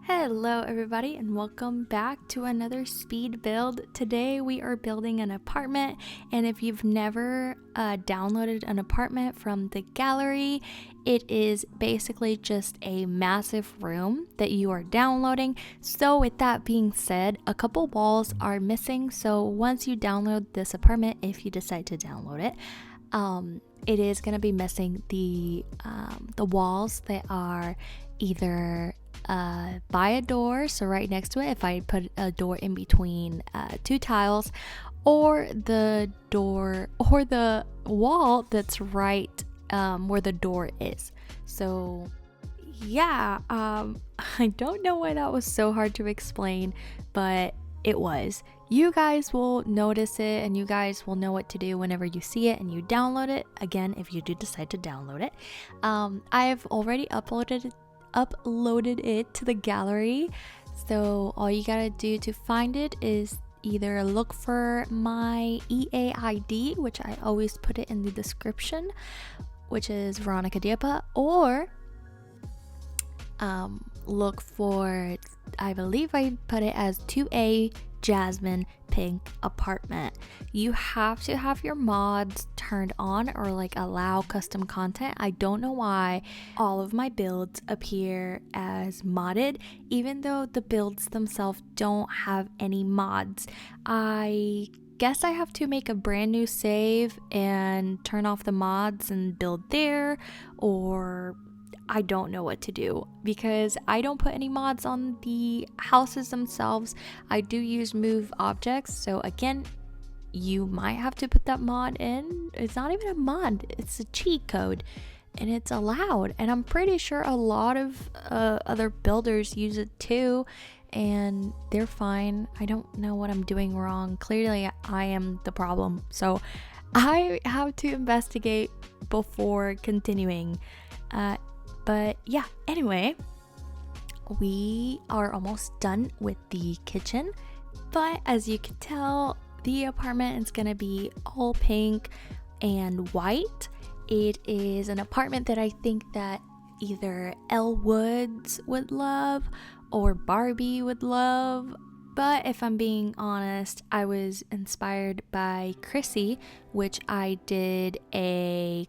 Hello everybody and welcome back to another speed build. Today we are building an apartment, and if you've never downloaded an apartment from the gallery, it is basically just a massive room that you are downloading. So with that being said, a couple walls are missing, so once you download this apartment, if you decide to download it, it is going to be missing the walls that are either by a door, so right next to it, if I put a door in between two tiles, or the door or the wall that's right where the door is. So yeah, I don't know why that was so hard to explain, but it was. You guys will notice it and you guys will know what to do whenever you see it and you download it. Again, if you do decide to download it, I have already uploaded it to the gallery, so all you gotta do to find it is either look for my EAID, which I always put it in the description, which is veronicadieppa, or look for, I believe I put it as 2A Jasmine pink apartment. You have to have your mods turned on or like allow custom content. I don't know why all of my builds appear as modded, even though the builds themselves don't have any mods. I guess I have to make a brand new save and turn off the mods and build there, or I don't know what to do because I don't put any mods on the houses themselves. I do use move objects, so again, you might have to put that mod in. It's not even a mod, it's a cheat code and it's allowed, and I'm pretty sure a lot of other builders use it too and they're fine. I don't know what I'm doing wrong. Clearly I am the problem, so I have to investigate before continuing. But yeah, anyway, we are almost done with the kitchen, but as you can tell, the apartment is gonna be all pink and white. It is an apartment that I think that either Elle Woods would love or Barbie would love. But if I'm being honest, I was inspired by Chrissy, which I did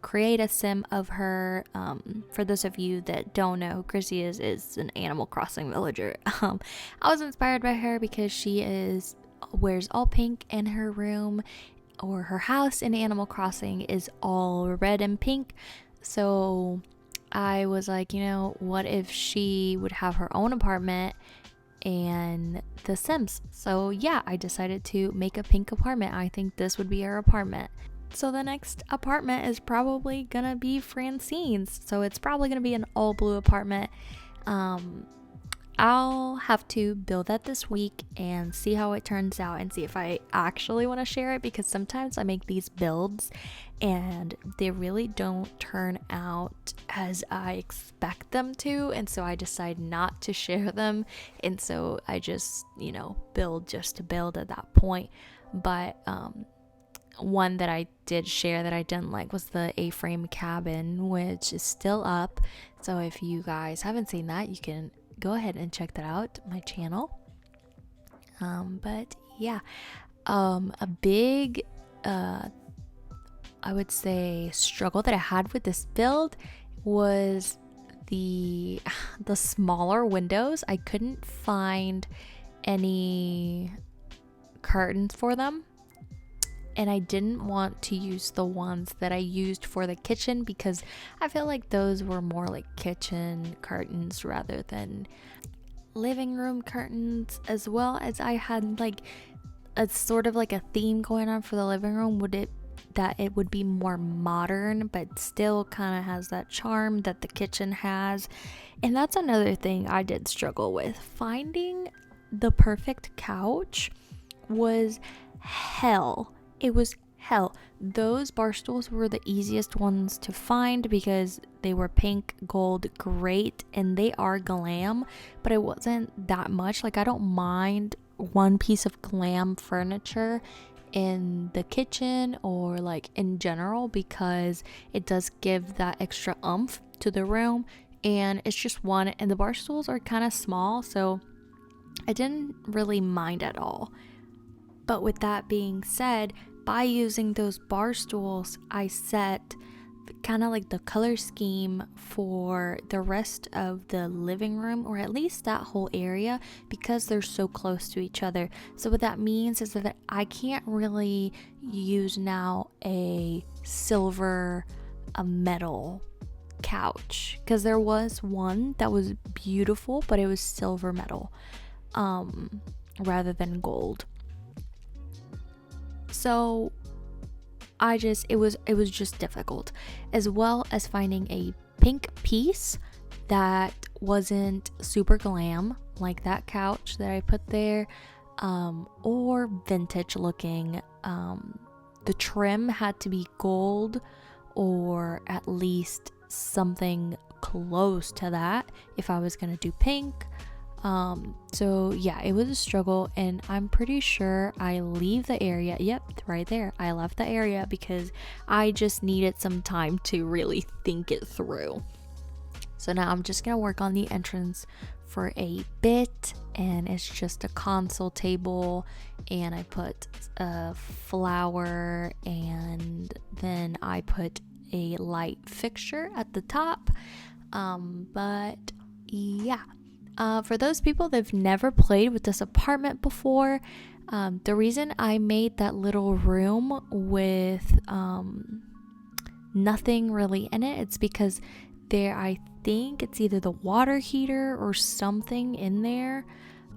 create a sim of her. For those of you that don't know who Chrissy is an Animal Crossing villager. I was inspired by her because she wears all pink, and her room or her house in Animal Crossing is all red and pink. So I was like, what if she would have her own apartment and The Sims? So yeah, I decided to make a pink apartment. I think this would be her apartment. So the next apartment is probably gonna be Francine's, so it's probably gonna be an all blue apartment. I'll have to build that this week and see how it turns out and see if I actually want to share it, because sometimes I make these builds and they really don't turn out as I expect them to, and so I decide not to share them, and so I just build just to build at that point. But one that I did share that I didn't like was the A-frame cabin, which is still up, so if you guys haven't seen that, you can go ahead and check that out, my channel. But yeah, a big I would say struggle that I had with this build was the smaller windows. I couldn't find any curtains for them, and I didn't want to use the ones that I used for the kitchen because I feel like those were more like kitchen curtains rather than living room curtains, as well as I had like a sort of like a theme going on for the living room. It would be more modern but still kind of has that charm that the kitchen has. And that's another thing I did struggle with. Finding the perfect couch was hell. It was hell. Those bar stools were the easiest ones to find because they were pink, gold, great, and they are glam, but it wasn't that much. Like, I don't mind one piece of glam furniture in the kitchen or like in general because it does give that extra oomph to the room. and it's just one, and the bar stools are kind of small, so I didn't really mind at all. But with that being said, by using those bar stools, I set kind of like the color scheme for the rest of the living room, or at least that whole area, because they're so close to each other. So what that means is that I can't really use now a silver, a metal couch, because there was one that was beautiful, but it was silver metal rather than gold. So it was just difficult, as well as finding a pink piece that wasn't super glam like that couch that I put there, or vintage looking. The trim had to be gold, or at least something close to that if I was gonna do pink. So yeah, it was a struggle, and I'm pretty sure I leave the area. Yep, right there. I left the area because I just needed some time to really think it through. So now I'm just gonna work on the entrance for a bit, and it's just a console table, and I put a flower, and then I put a light fixture at the top. But yeah. For those people that've never played with this apartment before, the reason I made that little room with nothing really in it, it's because I think it's either the water heater or something in there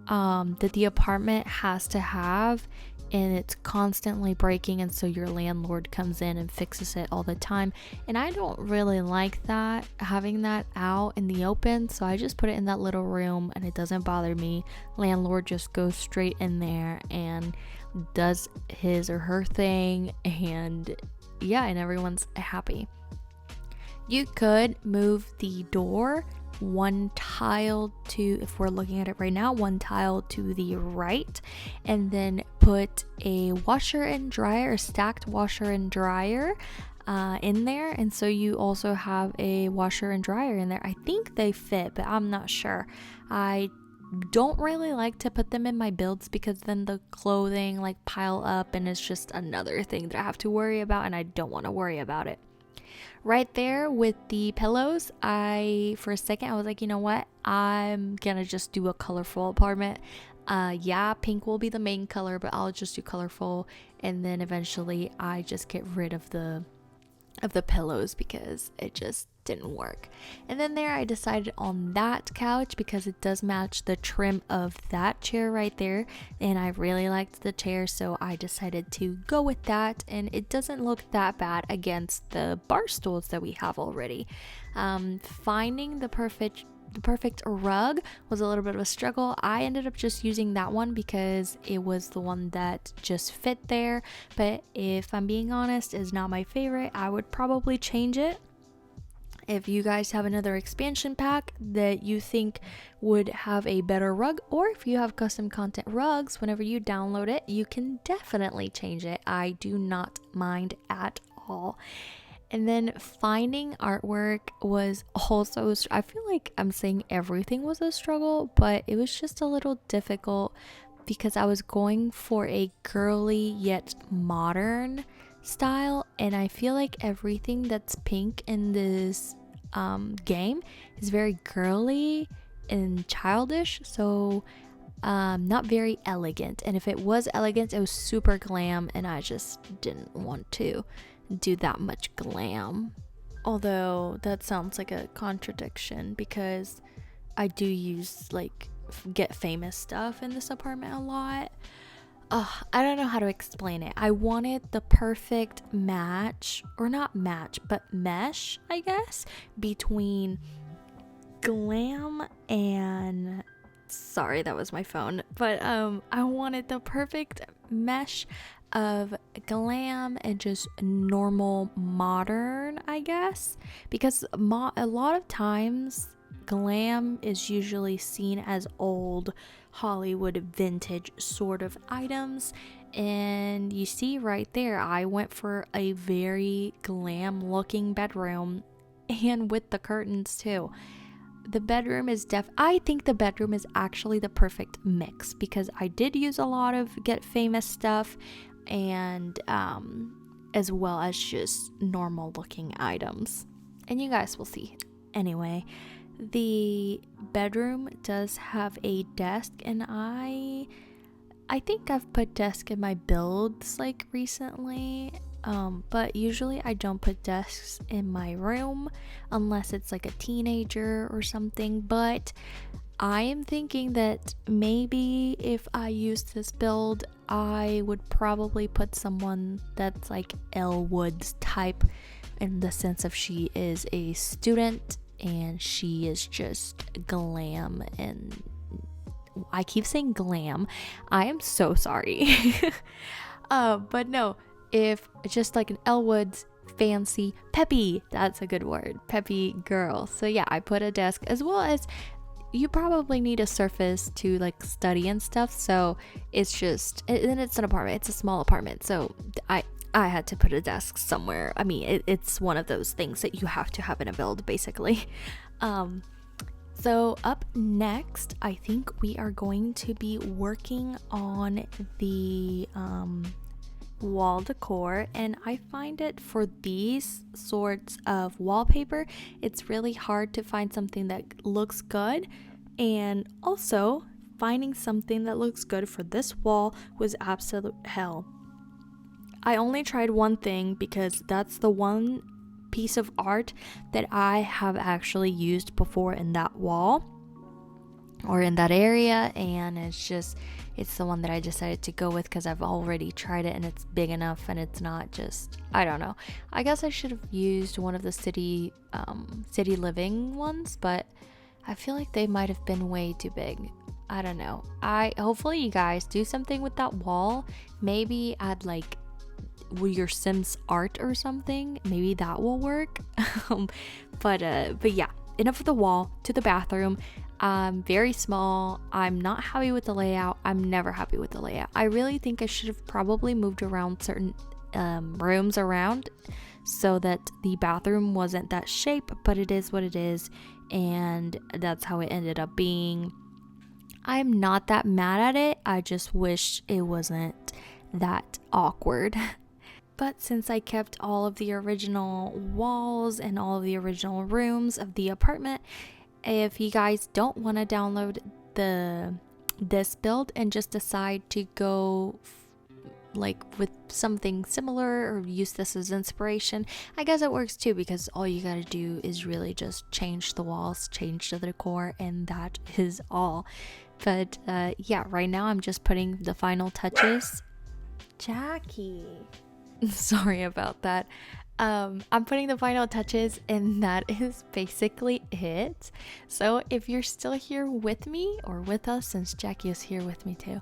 that the apartment has to have, and it's constantly breaking, and so your landlord comes in and fixes it all the time, and I don't really like that, having that out in the open, so I just put it in that little room, and it doesn't bother me. Landlord just goes straight in there and does his or her thing, and yeah, and everyone's happy. You could move the door one tile to, if we're looking at it right now, one tile to the right, and then put a washer and dryer, a stacked washer and dryer in there, and so you also have a washer and dryer in there. I think they fit, but I'm not sure. I don't really like to put them in my builds because then the clothing like pile up, and it's just another thing that I have to worry about, and I don't want to worry about it. Right there with the pillows, for a second I was like, you know what, I'm gonna just do a colorful apartment. Yeah, pink will be the main color, but I'll just do colorful, and then eventually I just get rid of the pillows because it just didn't work. And then there I decided on that couch because it does match the trim of that chair right there, and I really liked the chair, so I decided to go with that, and it doesn't look that bad against the bar stools that we have already. Finding the perfect rug was a little bit of a struggle. I ended up just using that one because it was the one that just fit there, but if I'm being honest, it's not my favorite. I would probably change it. If you guys have another expansion pack that you think would have a better rug, or if you have custom content rugs, whenever you download it, you can definitely change it. I do not mind at all. And then finding artwork was also, I feel like I'm saying everything was a struggle, but it was just a little difficult because I was going for a girly yet modern style, and I feel like everything that's pink in this game is very girly and childish, so not very elegant. And if it was elegant, it was super glam, and I just didn't want to do that much glam. Although that sounds like a contradiction because I do use like get famous stuff in this apartment a lot. I don't know how to explain it. I wanted the perfect match, or not match, but mesh, I guess, between glam and, sorry, that was my phone, but I wanted the perfect mesh of glam and just normal modern, I guess, because a lot of times glam is usually seen as old Hollywood vintage sort of items, and you see right there I went for a very glam looking bedroom, and with the curtains too. the bedroom is I think the bedroom is actually the perfect mix, because I did use a lot of Get Famous stuff, and as well as just normal looking items, and you guys will see. Anyway, the bedroom does have a desk, and I think I've put desk in my builds like recently, but usually I don't put desks in my room unless it's like a teenager or something. But I am thinking that maybe if I use this build, I would probably put someone that's like Elle Woods type, in the sense of she is a student and she is just glam, and I keep saying glam. I am so sorry. But no, if just like an Elle Woods, fancy, peppy, that's a good word, peppy girl. So yeah, I put a desk, as well as you probably need a surface to like study and stuff. So it's just, and it's an apartment, it's a small apartment. So I had to put a desk somewhere. I mean, it's one of those things that you have to have in a build, basically. So up next, I think we are going to be working on the wall decor, and I find it for these sorts of wallpaper, it's really hard to find something that looks good, and also finding something that looks good for this wall was absolute hell. I only tried one thing, because that's the one piece of art that I have actually used before in that wall or in that area, and it's the one that I decided to go with because I've already tried it and it's big enough, and it's not just, I don't know, I guess I should have used one of the city living ones, but I feel like they might have been way too big. I don't know. Hopefully you guys do something with that wall, maybe add like your Sims art or something, maybe that will work. But yeah, enough of the wall. To the bathroom. Very small. I'm not happy with the layout. I'm never happy with the layout. I really think I should have probably moved around certain rooms around so that the bathroom wasn't that shape, but it is what it is, and that's how it ended up being. I'm not that mad at it. I just wish it wasn't that awkward. But since I kept all of the original walls and all of the original rooms of the apartment, if you guys don't want to download this build and just decide to go like with something similar or use this as inspiration, I guess it works too, because all you gotta do is really just change the walls, change the decor, and that is all. But yeah, right now I'm just putting the final touches. Jackie. Sorry about that. I'm putting the final touches, and that is basically it. So if you're still here with me, or with us, since Jackie is here with me too,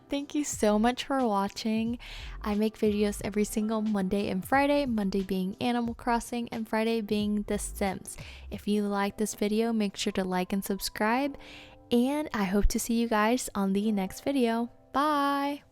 thank you so much for watching. I make videos every single Monday and Friday, Monday being Animal Crossing and Friday being The Sims. If you like this video, make sure to like and subscribe, and I hope to see you guys on the next video. Bye!